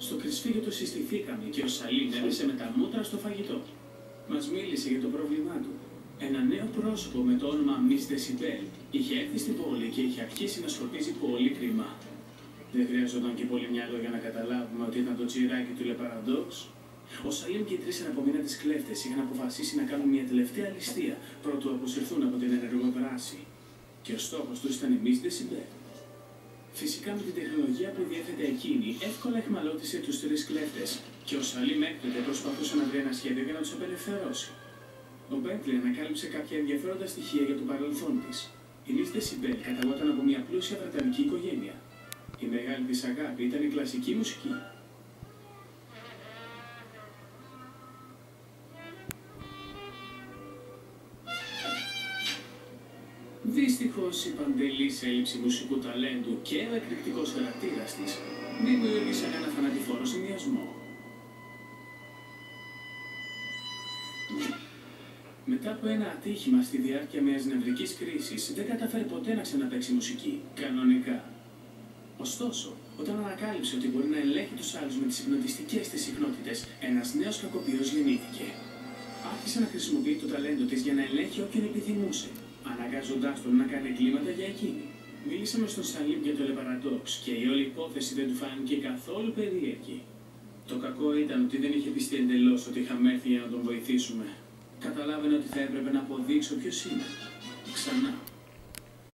Στο κρυσφύγιο το συστηθήκαμε και ο Σαλίμ έπεσε με τα μούτρα στο φαγητό. Μας μίλησε για το πρόβλημά του. Ένα νέο πρόσωπο με το όνομα Miss Decibel είχε έρθει στην πόλη και είχε αρχίσει να σκορπίζει πολύ κρίμα. Δεν χρειαζόταν και πολύ μυαλό για να καταλάβουμε ότι ήταν το τσιράκι του Le Paradox. Ο Σαλίμ και οι τρεις εναπομείναντες κλέφτες είχαν αποφασίσει να κάνουν μια τελευταία ληστεία πρώτου αποσυρθούν από την ενεργό δράση. Και ο στόχος τους ήταν η Miss Decibel. Φυσικά με την τεχνολογία που διέθετε εκείνη, εύκολα εχμαλώτισε τους τρεις κλέφτες και ο Σαλίμ έκτοτε προσπαθούσε να βρει ένα σχέδιο για να τους απελευθερώσει. Ο Μπέντλι ανακάλυψε κάποια ενδιαφέροντα στοιχεία για το παρελθόν της. Η Miss Decibel καταγόταν από μια πλούσια βρετανική οικογένεια. Η μεγάλη της αγάπη ήταν η κλασική μουσική. Δυστυχώς η παντελής έλλειψη μουσικού ταλέντου και ο εκρηκτικός χαρακτήρας της δημιούργησαν ένα θανατηφόρο συνδυασμό. Μετά από ένα ατύχημα στη διάρκεια μιας νευρικής κρίσης, δεν κατάφερε ποτέ να ξαναπαίξει μουσική, κανονικά. Ωστόσο, όταν ανακάλυψε ότι μπορεί να ελέγχει τους άλλους με τις υπνοτιστικές της συχνότητες, ένας νέος κακοποιός γεννήθηκε. Άρχισε να χρησιμοποιεί το ταλέντο της για να ελέγχει όποιον επιθυμούσε, αναγκάζοντάς τον να κάνει εγκλήματα για εκείνη. Μίλησαμε στον Σαλίμ για το Le Paradox και η όλη υπόθεση δεν του φάνηκε καθόλου περίεργη. Το κακό ήταν ότι δεν είχε πιστεί εντελώς ότι είχαμε έρθει για να τον βοηθήσουμε. Καταλάβαινε ότι θα έπρεπε να αποδείξω ποιος είναι. Ξανά.